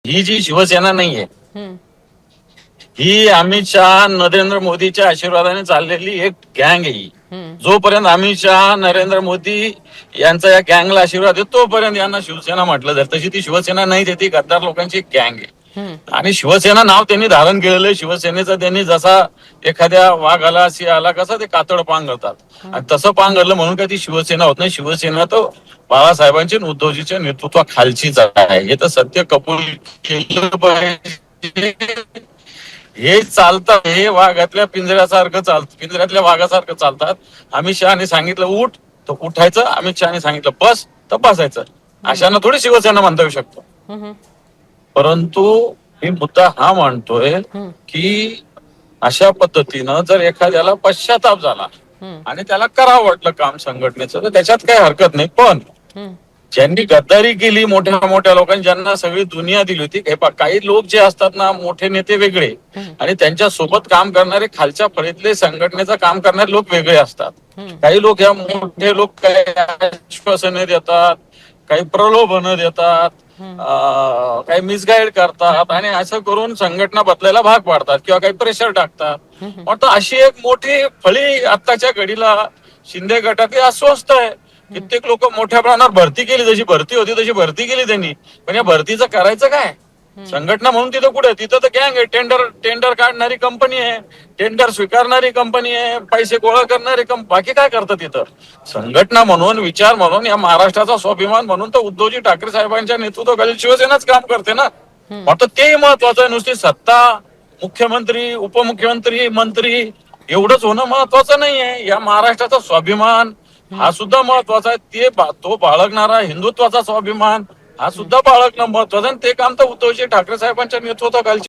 ही जी शिवसेना नाहीये, हम्म, ही अमित शहा नरेंद्र मोदीच्या आशीर्वादाने चाललेली एक गँग आहे ही. हम्म, जोपर्यंत अमित शहा नरेंद्र मोदी यांचा या गँगला आशीर्वाद आहे तोपर्यंत यांना शिवसेना म्हटलं जाईल. तशी ती शिवसेना नाही, ती गद्दार लोकांची गँग आहे. हम्म, आणि शिवसेना नाव त्यांनी धारण केलेलं आहे. शिवसेनेचा त्यांनी जसा एखाद्या वाघाला सिंहाला कसं ते कातड पांघरतात आणि तसं पांघरलं म्हणून काय ती शिवसेना होत नाही. शिवसेना तर बाळासाहेबांची आणि उद्धवजीच्या नेतृत्वाखालचीच आहे. हे तर सत्य कबूल केलं पाहिजे. हे चालतं, हे वाघातल्या पिंजऱ्यासारखं चालतं, पिंजऱ्यातल्या वाघासारखं चालतात. अमित शहाने सांगितलं उठ तर उठायचं, अमित शहाने सांगितलं बस तर बसायचं. अशानं थोडी शिवसेना म्हणता येऊ शकतो. हम्म, परंतु मी मुद्दा हा मांडतोय हम्म, की अशा पद्धतीनं जर एखाद्याला पश्चाताप झाला हम्म, आणि त्याला करावं वाटलं काम संघटनेचं तर त्याच्यात काही हरकत नाही. पण हम्म, ज्यांनी गद्दारी केली मोठ्या मोठ्या लोकांनी, ज्यांना सगळी दुनिया दिली होती, काही लोक जे असतात ना मोठे नेते वेगळे हम्म, आणि त्यांच्या सोबत काम करणारे खालच्या फळीतले संघटनेचं काम करणारे लोक वेगळे असतात. हम्म, काही लोक या मोठे लोक काही आश्वासने देतात, काही प्रलोभनं देतात, हम्म, काही मिसगाईड करतात आणि असं करून संघटना बदलायला भाग पाडतात किंवा काही प्रेशर टाकतात. हम्म, पण अशी एक मोठी फळी आत्ताच्या घडीला शिंदे गटातली अस्वस्थ आहे. कित्येक लोक मोठ्या प्रमाणावर भरती केली, जशी भरती होती तशी भरती केली त्यांनी, पण या भरतीचं करायचं काय? संघटना म्हणून तिथं कुठे? तिथं तर गँग आहे, टेंडर काढणारी कंपनी आहे, टेंडर स्वीकारणारी कंपनी आहे, पैसे गोळा करणारी कंपनी. बाकी काय करतं तिथं? संघटना म्हणून, विचार म्हणून, या महाराष्ट्राचा स्वाभिमान म्हणून तर उद्धवजी ठाकरे साहेबांच्या नेतृत्वाखाली शिवसेनाच काम करते ना. आता तेही महत्वाचं आहे. नुसती सत्ता, मुख्यमंत्री, उपमुख्यमंत्री, मंत्री एवढंच होणं महत्वाचं नाहीये. या महाराष्ट्राचा स्वाभिमान हा सुद्धा महत्वाचा आहे. तो बाळगणारा हिंदुत्वाचा स्वाभिमान हा सुद्धा बाळगणं महत्वाचं आहे. ते काम तर उद्धवजी ठाकरे साहेबांच्या नेतृत्वाखाली